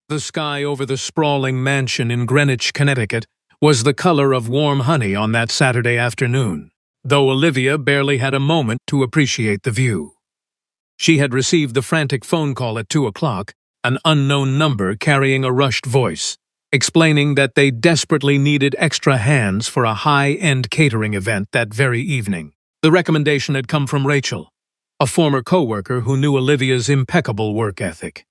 The sky over the sprawling mansion in Greenwich, Connecticut, was the color of warm honey on that Saturday afternoon, though Olivia barely had a moment to appreciate the view. She had received the frantic phone call at 2 o'clock, an unknown number carrying a rushed voice, explaining that they desperately needed extra hands for a high-end catering event that very evening. The recommendation had come from Rachel, a former co-worker who knew Olivia's impeccable work ethic.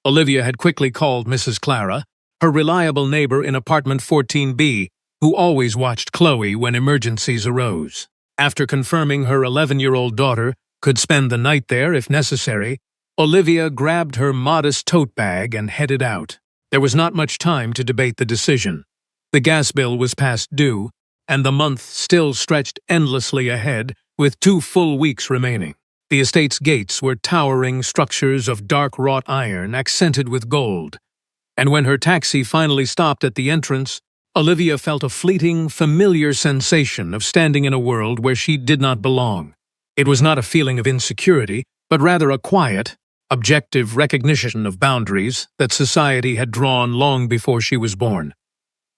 Olivia had quickly called Mrs. Clara, her reliable neighbor in apartment 14B, who always watched Chloe when emergencies arose. After confirming her 11-year-old daughter could spend the night there if necessary, Olivia grabbed her modest tote bag and headed out. There was not much time to debate the decision. The gas bill was past due, and the month still stretched endlessly ahead, with 2 full weeks remaining. The estate's gates were towering structures of dark wrought iron accented with gold, and when her taxi finally stopped at the entrance, Olivia felt a fleeting, familiar sensation of standing in a world where she did not belong. It was not a feeling of insecurity, but rather a quiet, objective recognition of boundaries that society had drawn long before she was born.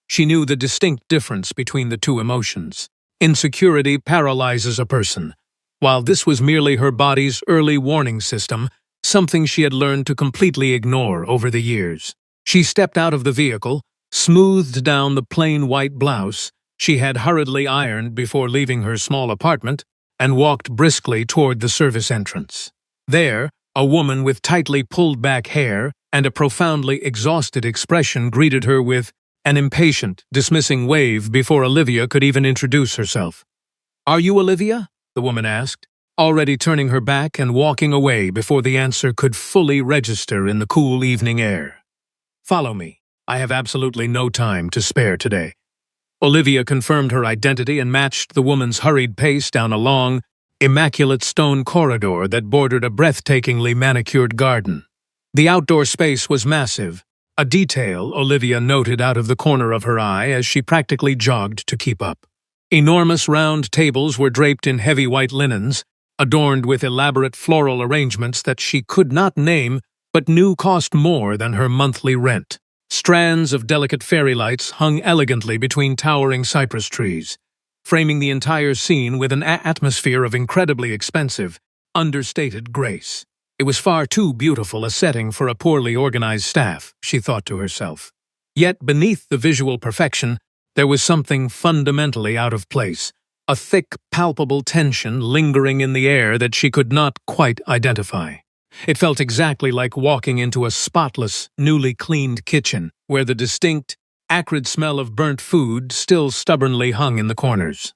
She knew the distinct difference between the two emotions. Insecurity paralyzes a person, while this was merely her body's early warning system, something she had learned to completely ignore over the years. She stepped out of the vehicle, smoothed down the plain white blouse she had hurriedly ironed before leaving her small apartment, and walked briskly toward the service entrance. There, a woman with tightly pulled-back hair and a profoundly exhausted expression greeted her with an impatient, dismissing wave before Olivia could even introduce herself. "Are you Olivia?" the woman asked, already turning her back and walking away before the answer could fully register in the cool evening air. "Follow me. I have absolutely no time to spare today." Olivia confirmed her identity and matched the woman's hurried pace down a long, immaculate stone corridor that bordered a breathtakingly manicured garden. The outdoor space was massive, a detail Olivia noted out of the corner of her eye as she practically jogged to keep up. Enormous round tables were draped in heavy white linens, adorned with elaborate floral arrangements that she could not name but knew cost more than her monthly rent. Strands of delicate fairy lights hung elegantly between towering cypress trees, framing the entire scene with an atmosphere of incredibly expensive, understated grace. It was far too beautiful a setting for a poorly organized staff, she thought to herself. Yet beneath the visual perfection, there was something fundamentally out of place, a thick, palpable tension lingering in the air that she could not quite identify. It felt exactly like walking into a spotless, newly cleaned kitchen, where the distinct, acrid smell of burnt food still stubbornly hung in the corners.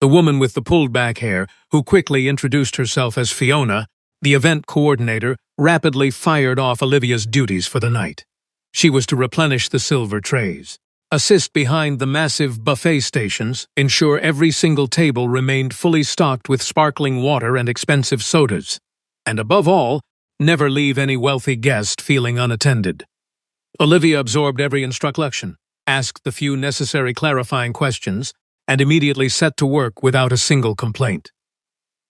The woman with the pulled-back hair, who quickly introduced herself as Fiona, the event coordinator, rapidly fired off Olivia's duties for the night. She was to replenish the silver trays, assist behind the massive buffet stations, ensure every single table remained fully stocked with sparkling water and expensive sodas, and above all, never leave any wealthy guest feeling unattended. Olivia absorbed every instruction, asked the few necessary clarifying questions, and immediately set to work without a single complaint.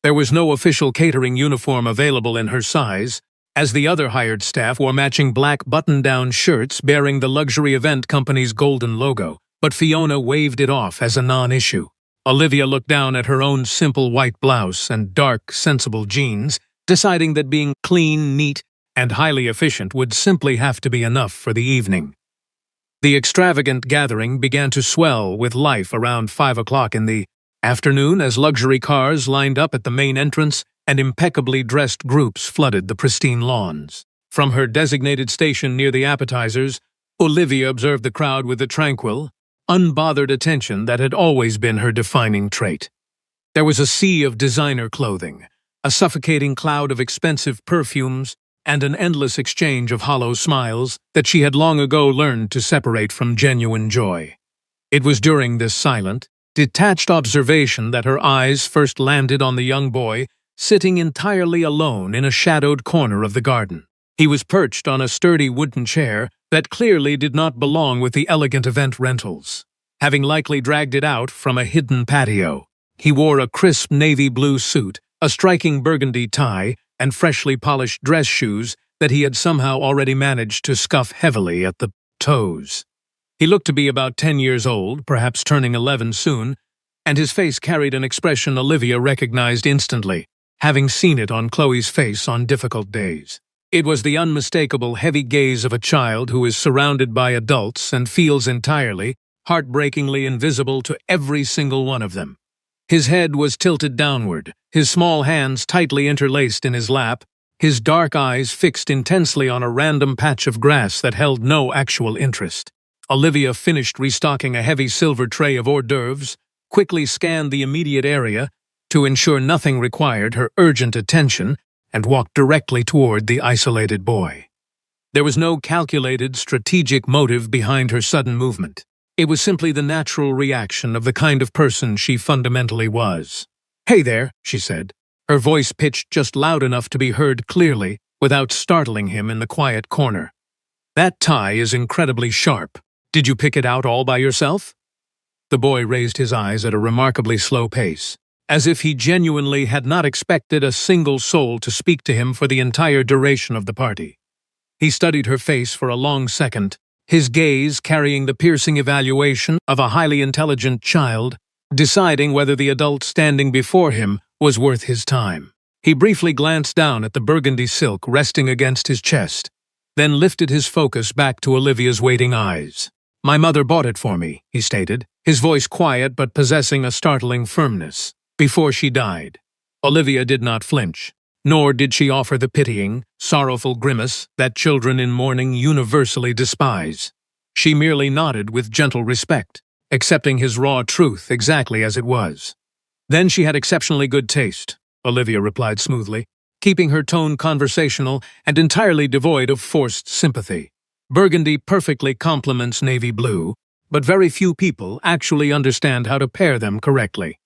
There was no official catering uniform available in her size, as the other hired staff wore matching black button-down shirts bearing the luxury event company's golden logo, but Fiona waved it off as a non-issue. Olivia looked down at her own simple white blouse and dark, sensible jeans, deciding that being clean, neat, and highly efficient would simply have to be enough for the evening. The extravagant gathering began to swell with life around 5 o'clock in the afternoon as luxury cars lined up at the main entrance and impeccably dressed groups flooded the pristine lawns. From her designated station near the appetizers, Olivia observed the crowd with the tranquil, unbothered attention that had always been her defining trait. There was a sea of designer clothing, a suffocating cloud of expensive perfumes, and an endless exchange of hollow smiles that she had long ago learned to separate from genuine joy. It was during this silent, detached observation that her eyes first landed on the young boy sitting entirely alone in a shadowed corner of the garden. He was perched on a sturdy wooden chair that clearly did not belong with the elegant event rentals, having likely dragged it out from a hidden patio. He wore a crisp navy blue suit, a striking burgundy tie, and freshly polished dress shoes that he had somehow already managed to scuff heavily at the toes. He looked to be about 10 years old, perhaps turning 11 soon, and his face carried an expression Olivia recognized instantly, having seen it on Chloe's face on difficult days. It was the unmistakable heavy gaze of a child who is surrounded by adults and feels entirely, heartbreakingly invisible to every single one of them. His head was tilted downward, his small hands tightly interlaced in his lap, his dark eyes fixed intensely on a random patch of grass that held no actual interest. Olivia finished restocking a heavy silver tray of hors d'oeuvres, quickly scanned the immediate area to ensure nothing required her urgent attention, and walked directly toward the isolated boy. There was no calculated, strategic motive behind her sudden movement. It was simply the natural reaction of the kind of person she fundamentally was. "Hey there," she said, her voice pitched just loud enough to be heard clearly without startling him in the quiet corner. "That tie is incredibly sharp. Did you pick it out all by yourself?" The boy raised his eyes at a remarkably slow pace, as if he genuinely had not expected a single soul to speak to him for the entire duration of the party. He studied her face for a long second, his gaze carrying the piercing evaluation of a highly intelligent child, deciding whether the adult standing before him was worth his time. He briefly glanced down at the burgundy silk resting against his chest, then lifted his focus back to Olivia's waiting eyes. "My mother bought it for me," he stated, his voice quiet but possessing a startling firmness, "before she died." Olivia did not flinch, nor did she offer the pitying, sorrowful grimace that children in mourning universally despise. She merely nodded with gentle respect, accepting his raw truth exactly as it was. "Then she had exceptionally good taste," Olivia replied smoothly, keeping her tone conversational and entirely devoid of forced sympathy. "Burgundy perfectly complements navy blue, but very few people actually understand how to pair them correctly."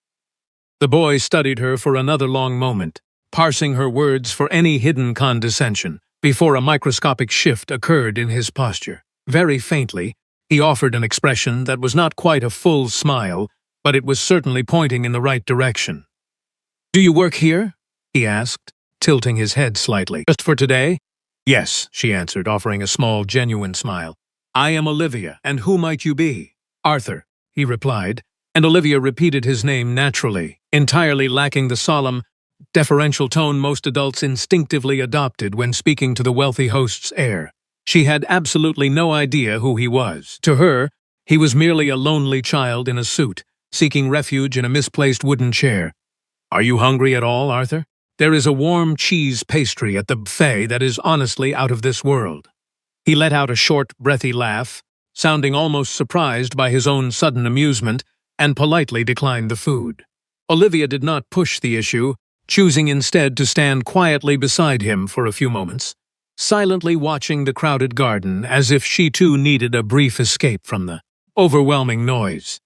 The boy studied her for another long moment, parsing her words for any hidden condescension, before a microscopic shift occurred in his posture. Very faintly, he offered an expression that was not quite a full smile, but it was certainly pointing in the right direction. "Do you work here?" he asked, tilting his head slightly. "Just for today?" "Yes," she answered, offering a small, genuine smile. "I am Olivia, and who might you be?" "Arthur," he replied, and Olivia repeated his name naturally, entirely lacking the solemn, deferential tone most adults instinctively adopted when speaking to the wealthy host's heir. She had absolutely no idea who he was. To her, he was merely a lonely child in a suit, seeking refuge in a misplaced wooden chair. "Are you hungry at all, Arthur? There is a warm cheese pastry at the buffet that is honestly out of this world." He let out a short, breathy laugh, sounding almost surprised by his own sudden amusement, and politely declined the food. Olivia did not push the issue, choosing instead to stand quietly beside him for a few moments, silently watching the crowded garden as if she too needed a brief escape from the overwhelming noise.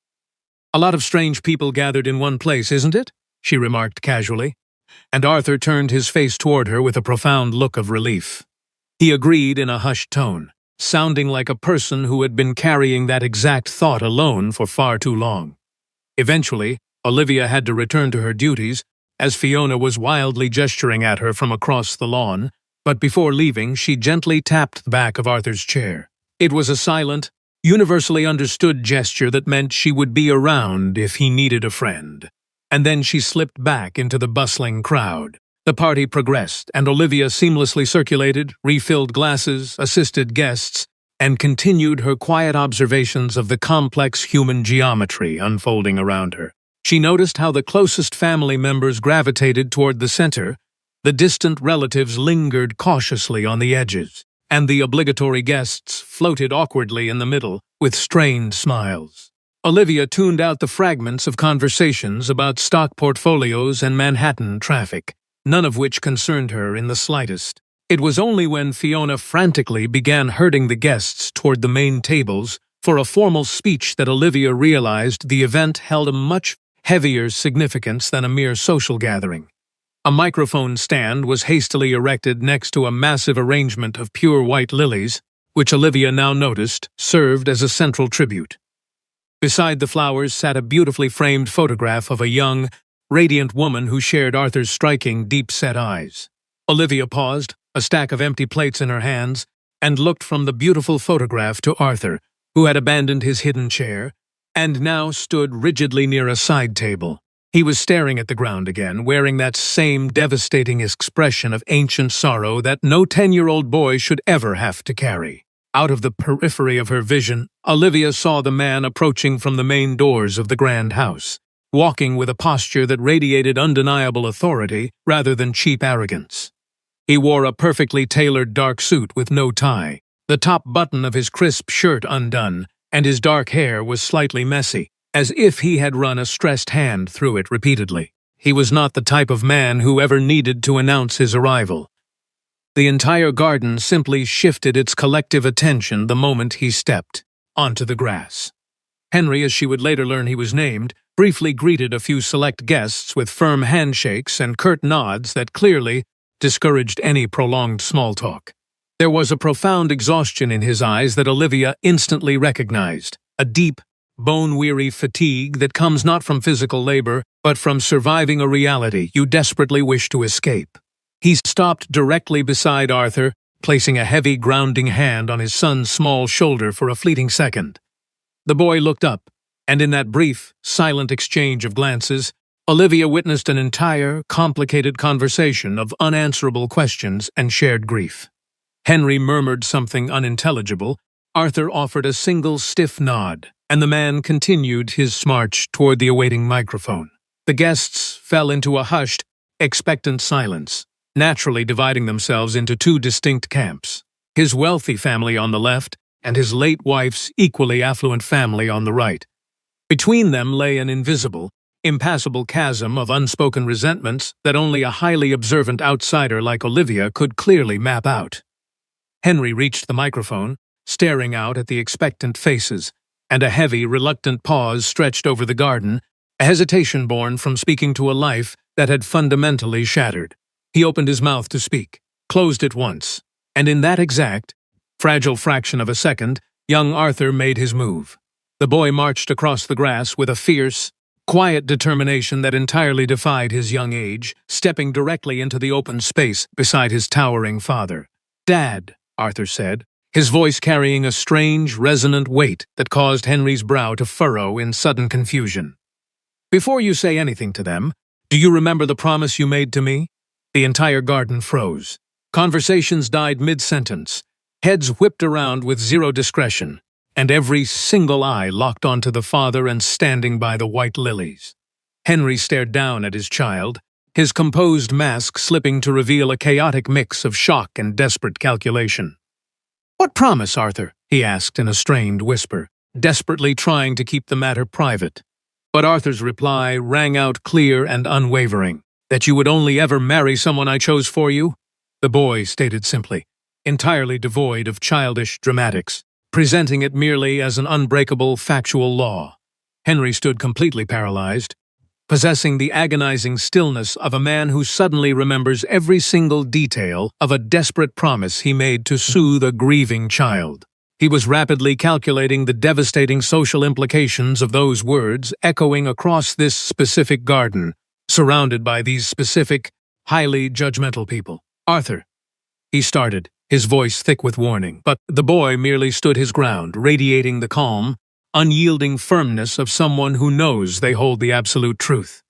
"A lot of strange people gathered in one place, isn't it?" she remarked casually, and Arthur turned his face toward her with a profound look of relief. He agreed in a hushed tone, sounding like a person who had been carrying that exact thought alone for far too long. Eventually, Olivia had to return to her duties, as Fiona was wildly gesturing at her from across the lawn, but before leaving she gently tapped the back of Arthur's chair. It was a silent, universally understood gesture that meant she would be around if he needed a friend. And then she slipped back into the bustling crowd. The party progressed, and Olivia seamlessly circulated, refilled glasses, assisted guests, and continued her quiet observations of the complex human geometry unfolding around her. She noticed how the closest family members gravitated toward the center, the distant relatives lingered cautiously on the edges, and the obligatory guests floated awkwardly in the middle with strained smiles. Olivia tuned out the fragments of conversations about stock portfolios and Manhattan traffic, none of which concerned her in the slightest. It was only when Fiona frantically began herding the guests toward the main tables for a formal speech that Olivia realized the event held a much heavier significance than a mere social gathering. A microphone stand was hastily erected next to a massive arrangement of pure white lilies, which Olivia now noticed served as a central tribute. Beside the flowers sat a beautifully framed photograph of a young, radiant woman who shared Arthur's striking, deep-set eyes. Olivia paused, a stack of empty plates in her hands, and looked from the beautiful photograph to Arthur, who had abandoned his hidden chair, and now stood rigidly near a side table. He was staring at the ground again, wearing that same devastating expression of ancient sorrow that no 10-year-old boy should ever have to carry. Out of the periphery of her vision, Olivia saw the man approaching from the main doors of the grand house, walking with a posture that radiated undeniable authority rather than cheap arrogance. He wore a perfectly tailored dark suit with no tie, the top button of his crisp shirt undone, and his dark hair was slightly messy, as if he had run a stressed hand through it repeatedly. He was not the type of man who ever needed to announce his arrival. The entire garden simply shifted its collective attention the moment he stepped onto the grass. Henry, as she would later learn he was named, briefly greeted a few select guests with firm handshakes and curt nods that clearly discouraged any prolonged small talk. There was a profound exhaustion in his eyes that Olivia instantly recognized, a deep, bone-weary fatigue that comes not from physical labor, but from surviving a reality you desperately wish to escape. He stopped directly beside Arthur, placing a heavy, grounding hand on his son's small shoulder for a fleeting second. The boy looked up, and in that brief, silent exchange of glances, Olivia witnessed an entire, complicated conversation of unanswerable questions and shared grief. Henry murmured something unintelligible, Arthur offered a single stiff nod, and the man continued his march toward the awaiting microphone. The guests fell into a hushed, expectant silence, naturally dividing themselves into two distinct camps, his wealthy family on the left and his late wife's equally affluent family on the right. Between them lay an invisible, impassable chasm of unspoken resentments that only a highly observant outsider like Olivia could clearly map out. Henry reached the microphone, staring out at the expectant faces, and a heavy, reluctant pause stretched over the garden, a hesitation born from speaking to a life that had fundamentally shattered. He opened his mouth to speak, closed it once, and in that exact, fragile fraction of a second, young Arthur made his move. The boy marched across the grass with a fierce, quiet determination that entirely defied his young age, stepping directly into the open space beside his towering father. "Dad," Arthur said, his voice carrying a strange, resonant weight that caused Henry's brow to furrow in sudden confusion. "Before you say anything to them, do you remember the promise you made to me?" The entire garden froze. Conversations died mid-sentence, heads whipped around with zero discretion, and every single eye locked onto the father and standing by the white lilies. Henry stared down at his child, his composed mask slipping to reveal a chaotic mix of shock and desperate calculation. "What promise, Arthur?" he asked in a strained whisper, desperately trying to keep the matter private. But Arthur's reply rang out clear and unwavering. "That you would only ever marry someone I chose for you?" The boy stated simply, entirely devoid of childish dramatics, presenting it merely as an unbreakable factual law. Henry stood completely paralyzed, possessing the agonizing stillness of a man who suddenly remembers every single detail of a desperate promise he made to soothe a grieving child. He was rapidly calculating the devastating social implications of those words echoing across this specific garden, surrounded by these specific, highly judgmental people. "Arthur," he started, his voice thick with warning, but the boy merely stood his ground, radiating the calm, unyielding firmness of someone who knows they hold the absolute truth.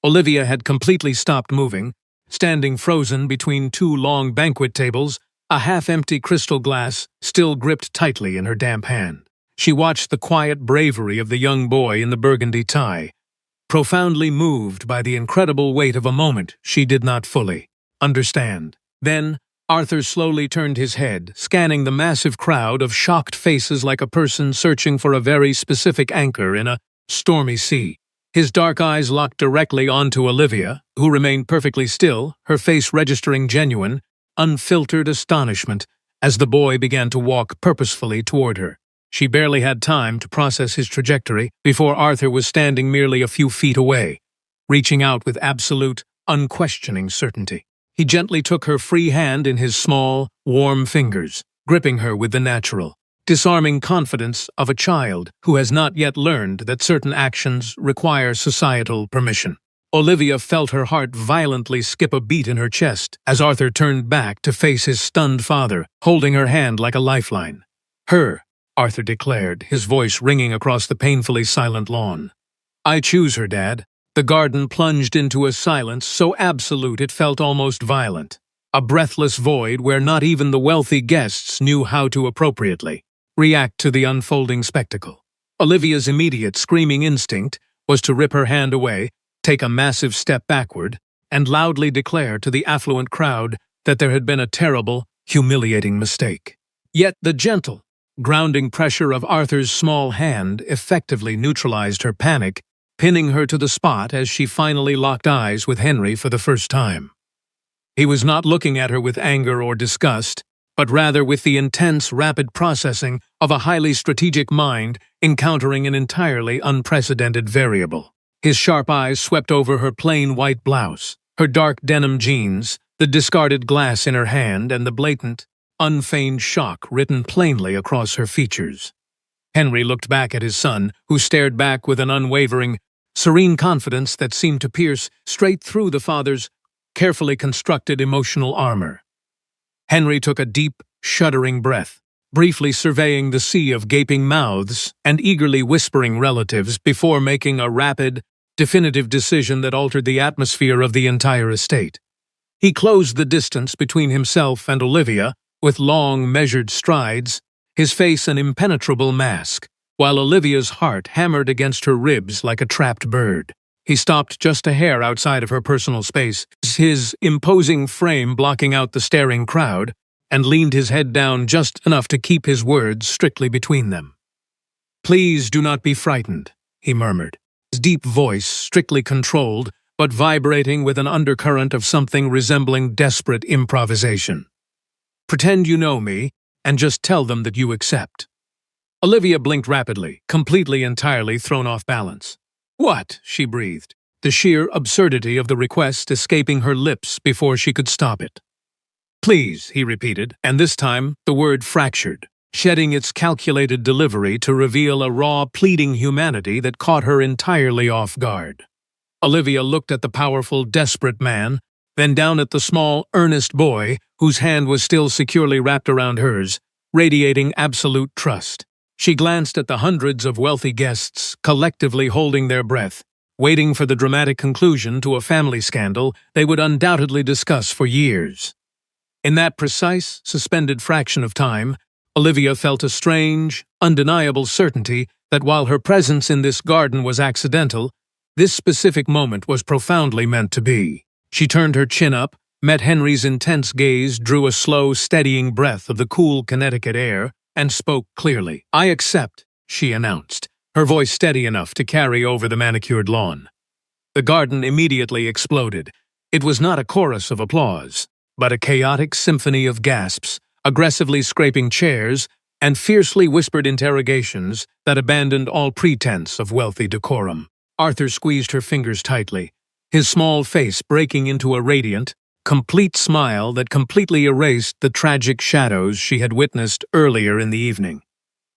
Olivia had completely stopped moving, standing frozen between two long banquet tables, a half-empty crystal glass still gripped tightly in her damp hand. She watched the quiet bravery of the young boy in the burgundy tie, profoundly moved by the incredible weight of a moment she did not fully understand. Then, Arthur slowly turned his head, scanning the massive crowd of shocked faces like a person searching for a very specific anchor in a stormy sea. His dark eyes locked directly onto Olivia, who remained perfectly still, her face registering genuine, unfiltered astonishment as the boy began to walk purposefully toward her. She barely had time to process his trajectory before Arthur was standing merely a few feet away, reaching out with absolute, unquestioning certainty. He gently took her free hand in his small, warm fingers, gripping her with the natural, disarming confidence of a child who has not yet learned that certain actions require societal permission. Olivia felt her heart violently skip a beat in her chest as Arthur turned back to face his stunned father, holding her hand like a lifeline. "Her," Arthur declared, his voice ringing across the painfully silent lawn. "I choose her, Dad." The garden plunged into a silence so absolute it felt almost violent. A breathless void where not even the wealthy guests knew how to appropriately react to the unfolding spectacle. Olivia's immediate screaming instinct was to rip her hand away, take a massive step backward, and loudly declare to the affluent crowd that there had been a terrible, humiliating mistake. Yet the gentle, grounding pressure of Arthur's small hand effectively neutralized her panic, pinning her to the spot as she finally locked eyes with Henry for the first time. He was not looking at her with anger or disgust, but rather with the intense, rapid processing of a highly strategic mind encountering an entirely unprecedented variable. His sharp eyes swept over her plain white blouse, her dark denim jeans, the discarded glass in her hand, and the blatant, unfeigned shock written plainly across her features. Henry looked back at his son, who stared back with an unwavering, serene confidence that seemed to pierce straight through the father's carefully constructed emotional armor. Henry took a deep, shuddering breath, briefly surveying the sea of gaping mouths and eagerly whispering relatives before making a rapid, definitive decision that altered the atmosphere of the entire estate. He closed the distance between himself and Olivia with long, measured strides, his face an impenetrable mask, while Olivia's heart hammered against her ribs like a trapped bird. He stopped just a hair outside of her personal space, his imposing frame blocking out the staring crowd, and leaned his head down just enough to keep his words strictly between them. "Please do not be frightened," he murmured, his deep voice strictly controlled, but vibrating with an undercurrent of something resembling desperate improvisation. "Pretend you know me, and just tell them that you accept." Olivia blinked rapidly, completely entirely thrown off balance. "What?" she breathed, the sheer absurdity of the request escaping her lips before she could stop it. "Please," he repeated, and this time the word fractured, shedding its calculated delivery to reveal a raw, pleading humanity that caught her entirely off guard. Olivia looked at the powerful, desperate man, then down at the small, earnest boy whose hand was still securely wrapped around hers, radiating absolute trust. She glanced at the hundreds of wealthy guests, collectively holding their breath, waiting for the dramatic conclusion to a family scandal they would undoubtedly discuss for years. In that precise, suspended fraction of time, Olivia felt a strange, undeniable certainty that while her presence in this garden was accidental, this specific moment was profoundly meant to be. She turned her chin up, met Henry's intense gaze, drew a slow, steadying breath of the cool Connecticut air, and spoke clearly. "I accept," she announced, her voice steady enough to carry over the manicured lawn. The garden immediately exploded. It was not a chorus of applause, but a chaotic symphony of gasps, aggressively scraping chairs, and fiercely whispered interrogations that abandoned all pretense of wealthy decorum. Arthur squeezed her fingers tightly, his small face breaking into a radiant, complete smile that completely erased the tragic shadows she had witnessed earlier in the evening.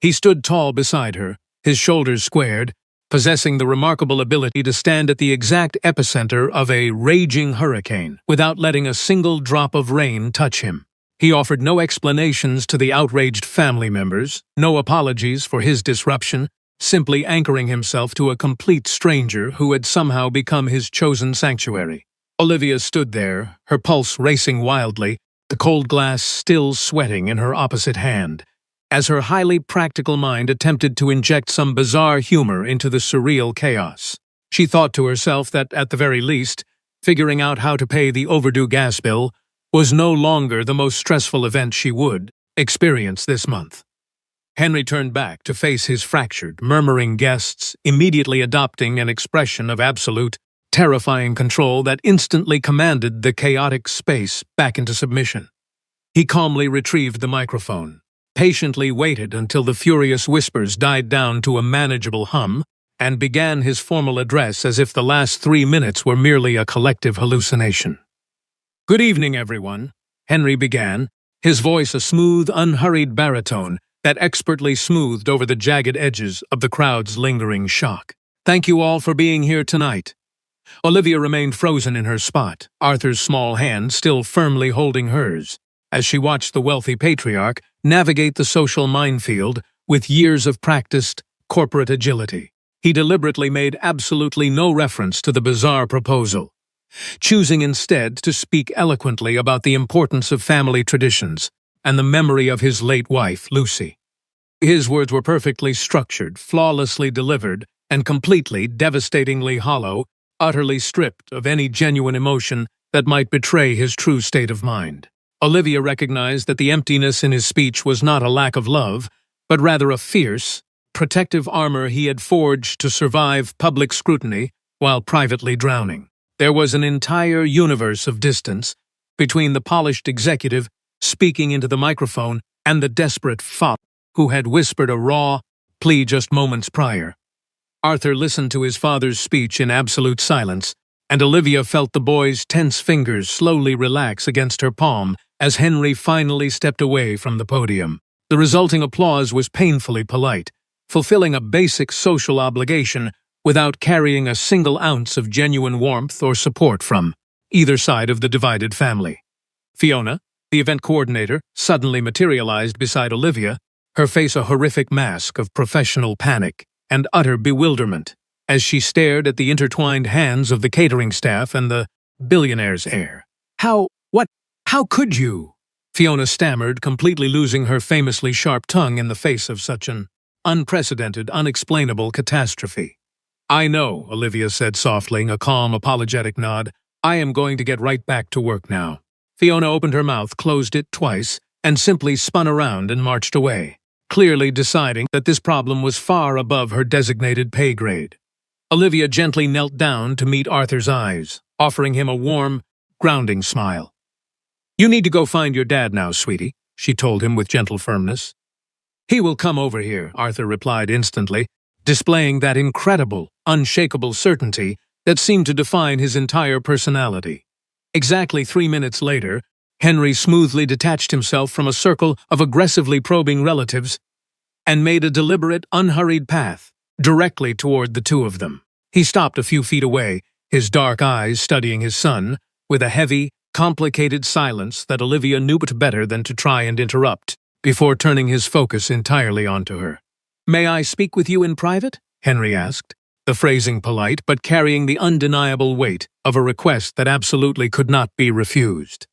He stood tall beside her, his shoulders squared, possessing the remarkable ability to stand at the exact epicenter of a raging hurricane without letting a single drop of rain touch him. He offered no explanations to the outraged family members, no apologies for his disruption, simply anchoring himself to a complete stranger who had somehow become his chosen sanctuary. Olivia stood there, her pulse racing wildly, the cold glass still sweating in her opposite hand, as her highly practical mind attempted to inject some bizarre humor into the surreal chaos. She thought to herself that, at the very least, figuring out how to pay the overdue gas bill was no longer the most stressful event she would experience this month. Henry turned back to face his fractured, murmuring guests, immediately adopting an expression of absolute, terrifying control that instantly commanded the chaotic space back into submission. He calmly retrieved the microphone, patiently waited until the furious whispers died down to a manageable hum, and began his formal address as if the last 3 minutes were merely a collective hallucination. "Good evening, everyone," Henry began, his voice a smooth, unhurried baritone that expertly smoothed over the jagged edges of the crowd's lingering shock. "Thank you all for being here tonight. Olivia remained frozen in her spot, Arthur's small hand still firmly holding hers, as she watched the wealthy patriarch navigate the social minefield with years of practiced corporate agility. He deliberately made absolutely no reference to the bizarre proposal, choosing instead to speak eloquently about the importance of family traditions and the memory of his late wife, Lucy. His words were perfectly structured, flawlessly delivered, and completely, devastatingly hollow, utterly stripped of any genuine emotion that might betray his true state of mind. Olivia recognized that the emptiness in his speech was not a lack of love, but rather a fierce, protective armor he had forged to survive public scrutiny while privately drowning. There was an entire universe of distance between the polished executive speaking into the microphone and the desperate fop who had whispered a raw plea just moments prior. Arthur listened to his father's speech in absolute silence, and Olivia felt the boy's tense fingers slowly relax against her palm as Henry finally stepped away from the podium. The resulting applause was painfully polite, fulfilling a basic social obligation without carrying a single ounce of genuine warmth or support from either side of the divided family. Fiona, the event coordinator, suddenly materialized beside Olivia, her face a horrific mask of professional panic and utter bewilderment as she stared at the intertwined hands of the catering staff and the billionaire's heir. How could you? Fiona stammered, completely losing her famously sharp tongue in the face of such an unprecedented, unexplainable catastrophe. I know, Olivia said softly, a calm, apologetic nod. I am going to get right back to work now. Fiona opened her mouth, closed it twice, and simply spun around and marched away, clearly deciding that this problem was far above her designated pay grade. Olivia gently knelt down to meet Arthur's eyes, offering him a warm, grounding smile. You need to go find your dad now, sweetie, she told him with gentle firmness. He will come over here, Arthur replied instantly, displaying that incredible, unshakable certainty that seemed to define his entire personality. Exactly 3 minutes later, Henry smoothly detached himself from a circle of aggressively probing relatives and made a deliberate, unhurried path directly toward the two of them. He stopped a few feet away, his dark eyes studying his son, with a heavy, complicated silence that Olivia knew but better than to try and interrupt, before turning his focus entirely onto her. May I speak with you in private? Henry asked, the phrasing polite but carrying the undeniable weight of a request that absolutely could not be refused.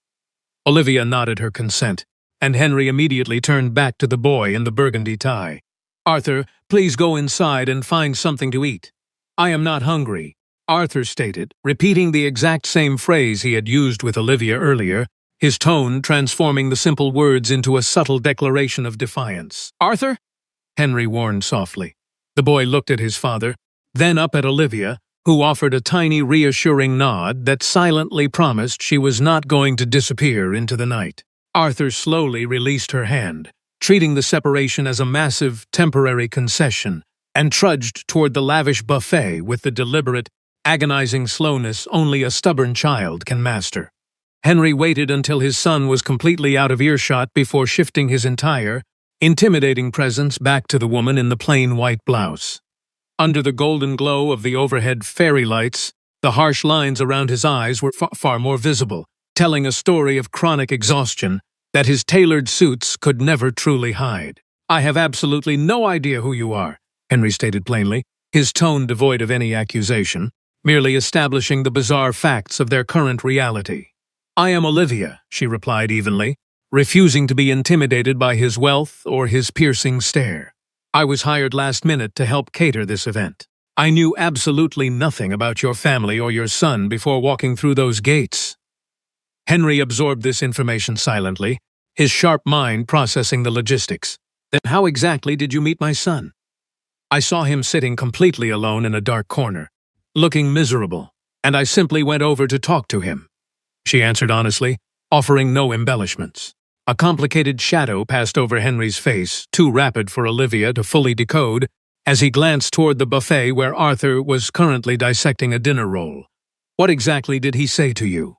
Olivia nodded her consent, and Henry immediately turned back to the boy in the burgundy tie. Arthur, please go inside and find something to eat. I am not hungry, Arthur stated, repeating the exact same phrase he had used with Olivia earlier, his tone transforming the simple words into a subtle declaration of defiance. Arthur? Henry warned softly. The boy looked at his father, then up at Olivia, who offered a tiny reassuring nod that silently promised she was not going to disappear into the night. Arthur slowly released her hand, treating the separation as a massive, temporary concession, and trudged toward the lavish buffet with the deliberate, agonizing slowness only a stubborn child can master. Henry waited until his son was completely out of earshot before shifting his entire, intimidating presence back to the woman in the plain white blouse. Under the golden glow of the overhead fairy lights, the harsh lines around his eyes were far more visible, telling a story of chronic exhaustion that his tailored suits could never truly hide. I have absolutely no idea who you are, Henry stated plainly, his tone devoid of any accusation, merely establishing the bizarre facts of their current reality. I am Olivia, she replied evenly, refusing to be intimidated by his wealth or his piercing stare. I was hired last minute to help cater this event. I knew absolutely nothing about your family or your son before walking through those gates. Henry absorbed this information silently, his sharp mind processing the logistics. Then how exactly did you meet my son? I saw him sitting completely alone in a dark corner, looking miserable, and I simply went over to talk to him, she answered honestly, offering no embellishments. A complicated shadow passed over Henry's face, too rapid for Olivia to fully decode, as he glanced toward the buffet where Arthur was currently dissecting a dinner roll. What exactly did he say to you?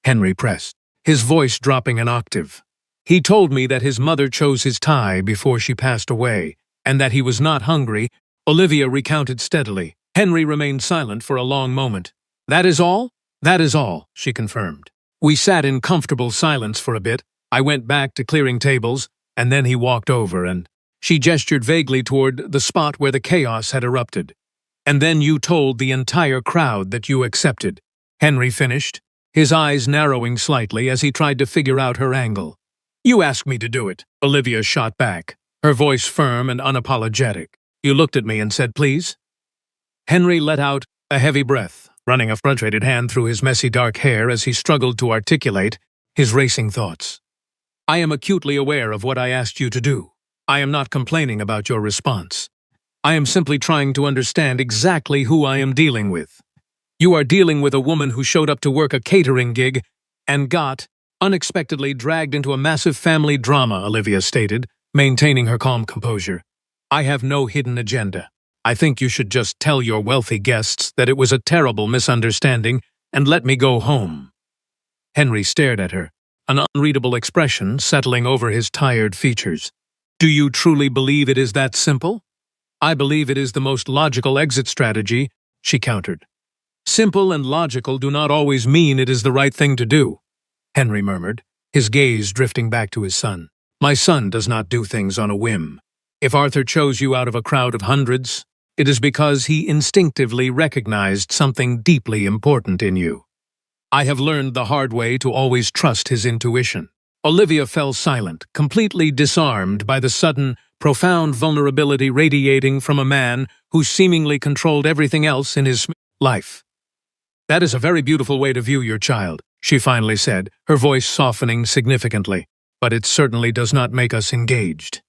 Henry pressed, his voice dropping an octave. He told me that his mother chose his tie before she passed away, and that he was not hungry, Olivia recounted steadily. Henry remained silent for a long moment, That is all? That is all, she confirmed. We sat in comfortable silence for a bit. I went back to clearing tables, and then he walked over and she gestured vaguely toward the spot where the chaos had erupted. And then you told the entire crowd that you accepted, Henry finished, his eyes narrowing slightly as he tried to figure out her angle. You asked me to do it, Olivia shot back, her voice firm and unapologetic. You looked at me and said, please? Henry let out a heavy breath, running a frustrated hand through his messy dark hair as he struggled to articulate his racing thoughts. I am acutely aware of what I asked you to do. I am not complaining about your response. I am simply trying to understand exactly who I am dealing with. You are dealing with a woman who showed up to work a catering gig and got unexpectedly dragged into a massive family drama, Olivia stated, maintaining her calm composure. I have no hidden agenda. I think you should just tell your wealthy guests that it was a terrible misunderstanding and let me go home. Henry stared at her, an unreadable expression settling over his tired features. Do you truly believe it is that simple? I believe it is the most logical exit strategy, she countered. Simple and logical do not always mean it is the right thing to do, Henry murmured, his gaze drifting back to his son. My son does not do things on a whim. If Arthur chose you out of a crowd of hundreds, it is because he instinctively recognized something deeply important in you. I have learned the hard way to always trust his intuition. Olivia fell silent, completely disarmed by the sudden, profound vulnerability radiating from a man who seemingly controlled everything else in his life. That is a very beautiful way to view your child, she finally said, her voice softening significantly. But it certainly does not make us engaged.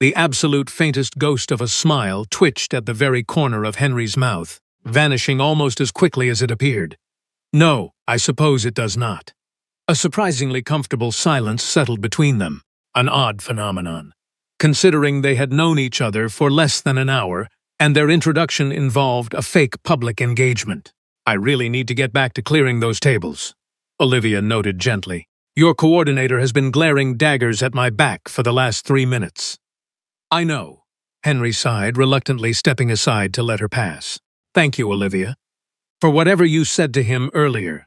The absolute faintest ghost of a smile twitched at the very corner of Henry's mouth, vanishing almost as quickly as it appeared. No, I suppose it does not. A surprisingly comfortable silence settled between them, an odd phenomenon, considering they had known each other for less than an hour and their introduction involved a fake public engagement. I really need to get back to clearing those tables, Olivia noted gently. Your coordinator has been glaring daggers at my back for the last 3 minutes. I know, Henry sighed, reluctantly stepping aside to let her pass. Thank you, Olivia, for whatever you said to him earlier.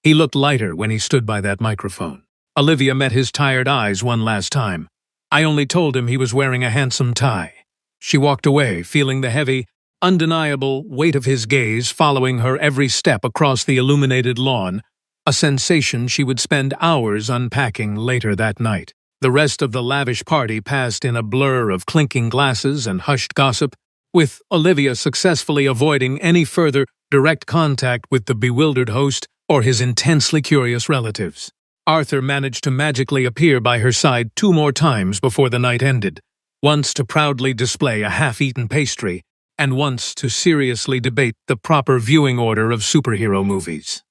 He looked lighter when he stood by that microphone. Olivia met his tired eyes one last time. I only told him he was wearing a handsome tie. She walked away, feeling the heavy, undeniable weight of his gaze following her every step across the illuminated lawn, a sensation she would spend hours unpacking later that night. The rest of the lavish party passed in a blur of clinking glasses and hushed gossip, with Olivia successfully avoiding any further direct contact with the bewildered host or his intensely curious relatives. Arthur managed to magically appear by her side 2 more times before the night ended, once to proudly display a half-eaten pastry, and once to seriously debate the proper viewing order of superhero movies.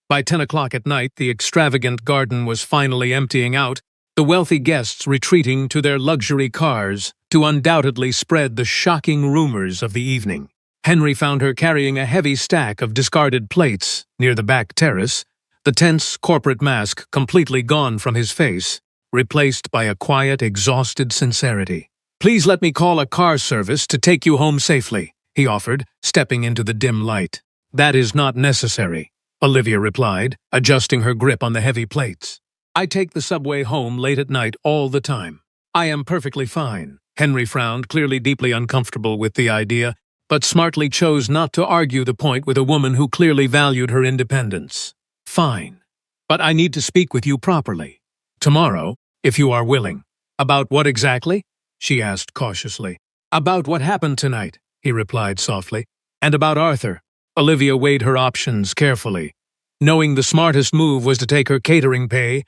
By 10 o'clock at night, the extravagant garden was finally emptying out, the wealthy guests retreating to their luxury cars to undoubtedly spread the shocking rumors of the evening. Henry found her carrying a heavy stack of discarded plates near the back terrace, the tense corporate mask completely gone from his face, replaced by a quiet, exhausted sincerity. Please let me call a car service to take you home safely, he offered, stepping into the dim light. That is not necessary, Olivia replied, adjusting her grip on the heavy plates. I take the subway home late at night all the time. I am perfectly fine. Henry frowned, clearly deeply uncomfortable with the idea, but smartly chose not to argue the point with a woman who clearly valued her independence. Fine. But I need to speak with you properly. Tomorrow, if you are willing. About what exactly? She asked cautiously. About what happened tonight, he replied softly. And about Arthur. Olivia weighed her options carefully, knowing the smartest move was to take her catering pay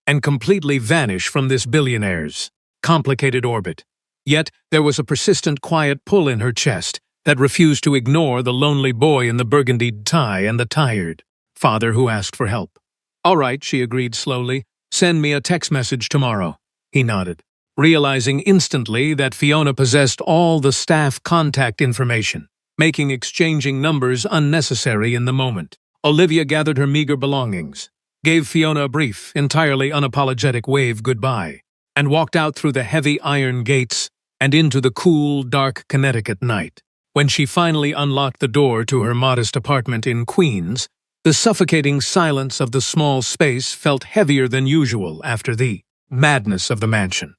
and completely vanish from this billionaire's complicated orbit. Yet there was a persistent quiet pull in her chest that refused to ignore the lonely boy in the burgundy tie and the tired father who asked for help. All right, she agreed slowly. Send me a text message tomorrow. He nodded, realizing instantly that Fiona possessed all the staff contact information, making exchanging numbers unnecessary in the moment. Olivia gathered her meager belongings, gave Fiona a brief, entirely unapologetic wave goodbye, and walked out through the heavy iron gates and into the cool, dark Connecticut night. When she finally unlocked the door to her modest apartment in Queens, the suffocating silence of the small space felt heavier than usual after the madness of the mansion.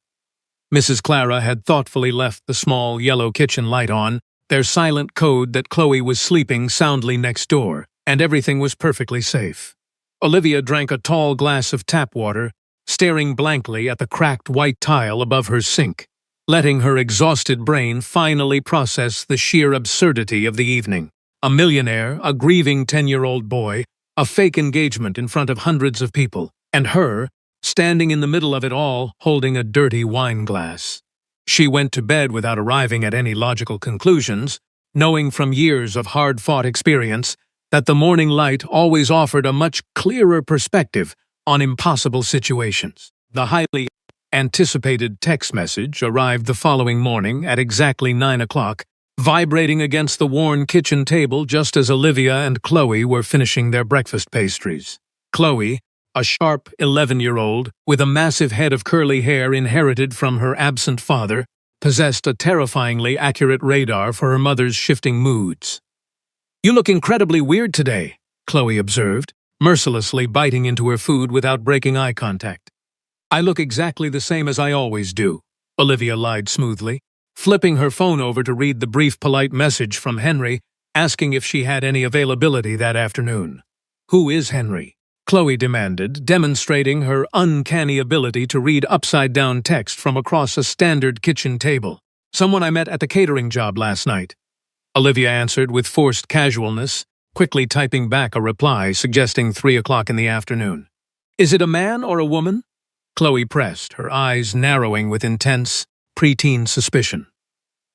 Mrs. Clara had thoughtfully left the small yellow kitchen light on, their silent code that Chloe was sleeping soundly next door, and everything was perfectly safe. Olivia drank a tall glass of tap water, staring blankly at the cracked white tile above her sink, letting her exhausted brain finally process the sheer absurdity of the evening. A millionaire, a grieving 10-year-old boy, a fake engagement in front of hundreds of people, and her, standing in the middle of it all, holding a dirty wine glass. She went to bed without arriving at any logical conclusions, knowing from years of hard-fought experience that the morning light always offered a much clearer perspective on impossible situations. The highly anticipated text message arrived the following morning at exactly 9 o'clock, vibrating against the worn kitchen table just as Olivia and Chloe were finishing their breakfast pastries. Chloe, a sharp 11-year-old with a massive head of curly hair inherited from her absent father, possessed a terrifyingly accurate radar for her mother's shifting moods. "You look incredibly weird today," Chloe observed, mercilessly biting into her food without breaking eye contact. "I look exactly the same as I always do," Olivia lied smoothly, flipping her phone over to read the brief polite message from Henry asking if she had any availability that afternoon. "Who is Henry?" Chloe demanded, demonstrating her uncanny ability to read upside-down text from across a standard kitchen table. "Someone I met at the catering job last night," Olivia answered with forced casualness, quickly typing back a reply suggesting 3 o'clock in the afternoon. "Is it a man or a woman?" Chloe pressed, her eyes narrowing with intense, preteen suspicion.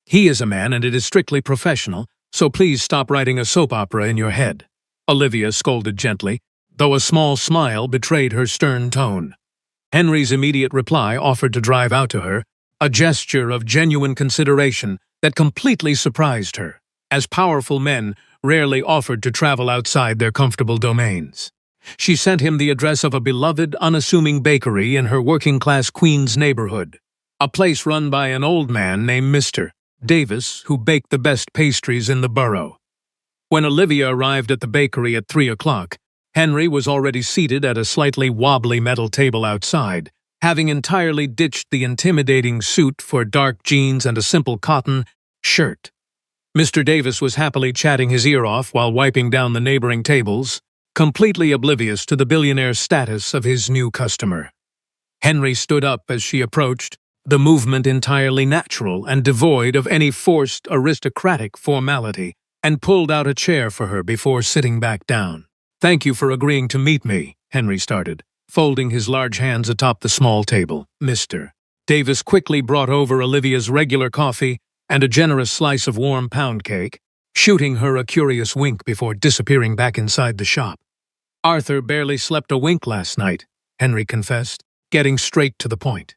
"He is a man, and it is strictly professional, so please stop writing a soap opera in your head," Olivia scolded gently, though a small smile betrayed her stern tone. Henry's immediate reply offered to drive out to her, a gesture of genuine consideration that completely surprised her, as powerful men rarely offered to travel outside their comfortable domains. She sent him the address of a beloved, unassuming bakery in her working-class Queens neighborhood, a place run by an old man named Mr. Davis who baked the best pastries in the borough. When Olivia arrived at the bakery at 3 o'clock, Henry was already seated at a slightly wobbly metal table outside, having entirely ditched the intimidating suit for dark jeans and a simple cotton shirt. Mr. Davis was happily chatting his ear off while wiping down the neighboring tables, completely oblivious to the billionaire status of his new customer. Henry stood up as she approached, the movement entirely natural and devoid of any forced aristocratic formality, and pulled out a chair for her before sitting back down. "Thank you for agreeing to meet me," Henry started, folding his large hands atop the small table. "Mr. Davis quickly brought over Olivia's regular coffee and a generous slice of warm pound cake, shooting her a curious wink before disappearing back inside the shop. "Arthur barely slept a wink last night," Henry confessed, getting straight to the point.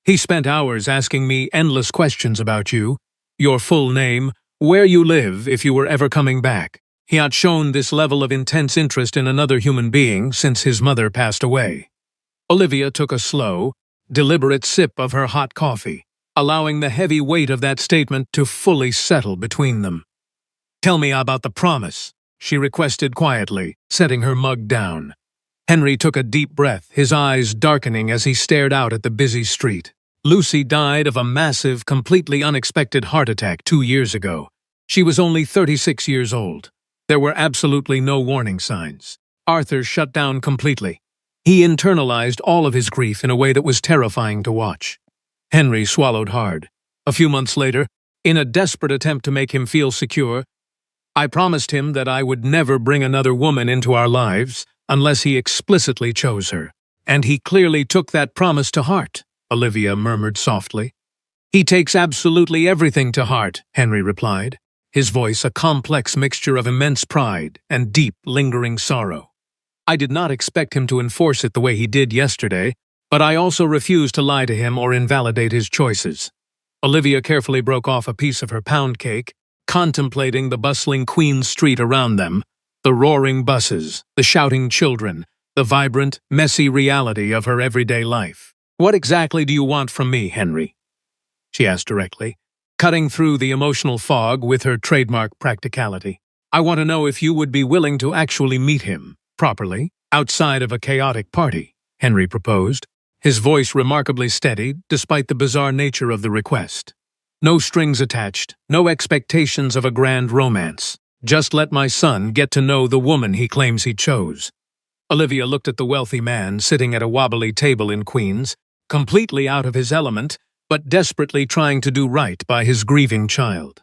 "He spent hours asking me endless questions about you, your full name, where you live, if you were ever coming back. He had shown this level of intense interest in another human being since his mother passed away." Olivia took a slow, deliberate sip of her hot coffee, allowing the heavy weight of that statement to fully settle between them. "Tell me about the promise," she requested quietly, setting her mug down. Henry took a deep breath, his eyes darkening as he stared out at the busy street. "Lucy died of a massive, completely unexpected heart attack 2 years ago. She was only 36 years old. There were absolutely no warning signs. Arthur shut down completely. He internalized all of his grief in a way that was terrifying to watch." Henry swallowed hard. A few months later, in a desperate attempt to make him feel secure, "I promised him that I would never bring another woman into our lives unless he explicitly chose her. And he clearly took that promise to heart," Olivia murmured softly. "He takes absolutely everything to heart," Henry replied, his voice a complex mixture of immense pride and deep, lingering sorrow. "I did not expect him to enforce it the way he did yesterday, but I also refuse to lie to him or invalidate his choices." Olivia carefully broke off a piece of her pound cake, contemplating the bustling Queen Street around them, the roaring buses, the shouting children, the vibrant, messy reality of her everyday life. "What exactly do you want from me, Henry?" she asked directly, cutting through the emotional fog with her trademark practicality. "I want to know if you would be willing to actually meet him, properly, outside of a chaotic party," Henry proposed, his voice remarkably steady despite the bizarre nature of the request. "No strings attached, no expectations of a grand romance. Just let my son get to know the woman he claims he chose." Olivia looked at the wealthy man sitting at a wobbly table in Queens, completely out of his element, but desperately trying to do right by his grieving child.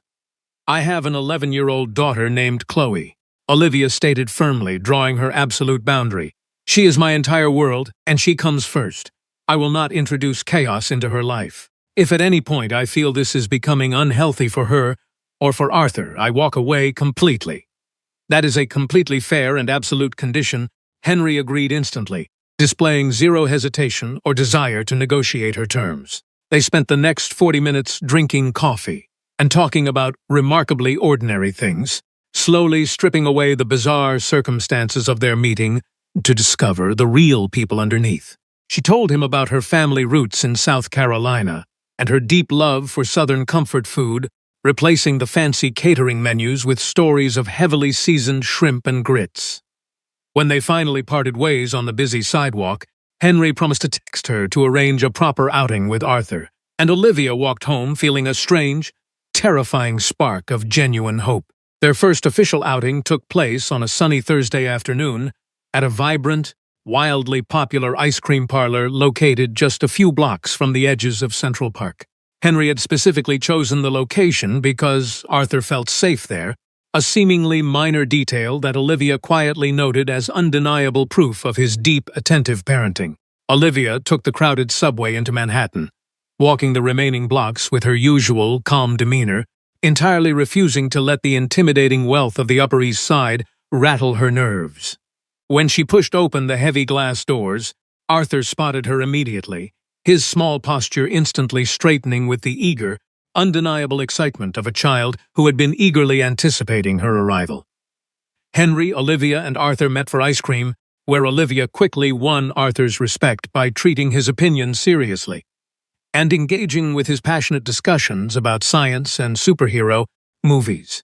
"I have an 11-year-old daughter named Chloe," Olivia stated firmly, drawing her absolute boundary. "She is my entire world, and she comes first. I will not introduce chaos into her life. If at any point I feel this is becoming unhealthy for her or for Arthur, I walk away completely." "That is a completely fair and absolute condition," Henry agreed instantly, displaying zero hesitation or desire to negotiate her terms. They spent the next 40 minutes drinking coffee and talking about remarkably ordinary things, slowly stripping away the bizarre circumstances of their meeting to discover the real people underneath. She told him about her family roots in South Carolina and her deep love for Southern comfort food, replacing the fancy catering menus with stories of heavily seasoned shrimp and grits. When they finally parted ways on the busy sidewalk, Henry promised to text her to arrange a proper outing with Arthur, and Olivia walked home feeling a strange, terrifying spark of genuine hope. Their first official outing took place on a sunny Thursday afternoon at a vibrant, wildly popular ice cream parlor located just a few blocks from the edges of Central Park. Henry had specifically chosen the location because Arthur felt safe there, a seemingly minor detail that Olivia quietly noted as undeniable proof of his deep, attentive parenting. Olivia took the crowded subway into Manhattan, walking the remaining blocks with her usual calm demeanor, entirely refusing to let the intimidating wealth of the Upper East Side rattle her nerves. When she pushed open the heavy glass doors, Arthur spotted her immediately, his small posture instantly straightening with the eager, undeniable excitement of a child who had been eagerly anticipating her arrival. Henry, Olivia, and Arthur met for ice cream, where Olivia quickly won Arthur's respect by treating his opinions seriously and engaging with his passionate discussions about science and superhero movies.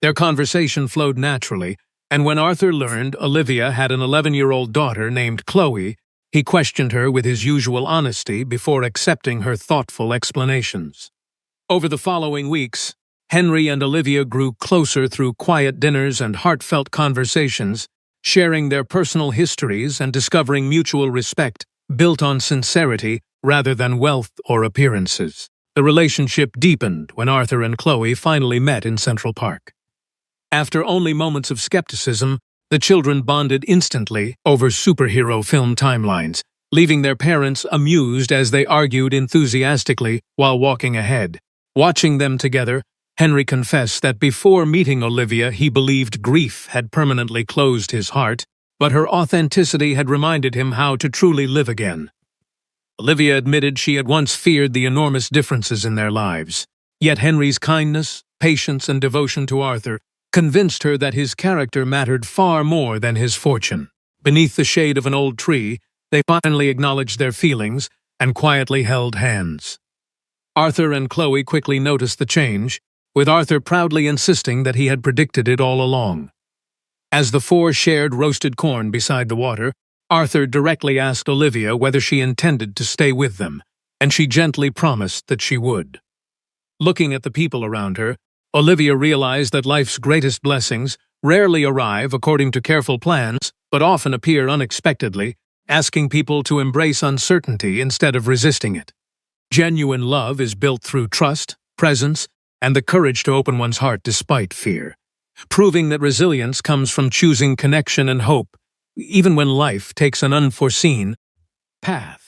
Their conversation flowed naturally, and when Arthur learned Olivia had an 11-year-old daughter named Chloe, he questioned her with his usual honesty before accepting her thoughtful explanations. Over the following weeks, Henry and Olivia grew closer through quiet dinners and heartfelt conversations, sharing their personal histories and discovering mutual respect built on sincerity rather than wealth or appearances. The relationship deepened when Arthur and Chloe finally met in Central Park. After only moments of skepticism, the children bonded instantly over superhero film timelines, leaving their parents amused as they argued enthusiastically while walking ahead. Watching them together, Henry confessed that before meeting Olivia he believed grief had permanently closed his heart, but her authenticity had reminded him how to truly live again. Olivia admitted she had once feared the enormous differences in their lives, yet Henry's kindness, patience, and devotion to Arthur convinced her that his character mattered far more than his fortune. Beneath the shade of an old tree, they finally acknowledged their feelings and quietly held hands. Arthur and Chloe quickly noticed the change, with Arthur proudly insisting that he had predicted it all along. As the four shared roasted corn beside the water, Arthur directly asked Olivia whether she intended to stay with them, and she gently promised that she would. Looking at the people around her, Olivia realized that life's greatest blessings rarely arrive according to careful plans, but often appear unexpectedly, asking people to embrace uncertainty instead of resisting it. Genuine love is built through trust, presence, and the courage to open one's heart despite fear, proving that resilience comes from choosing connection and hope, even when life takes an unforeseen path.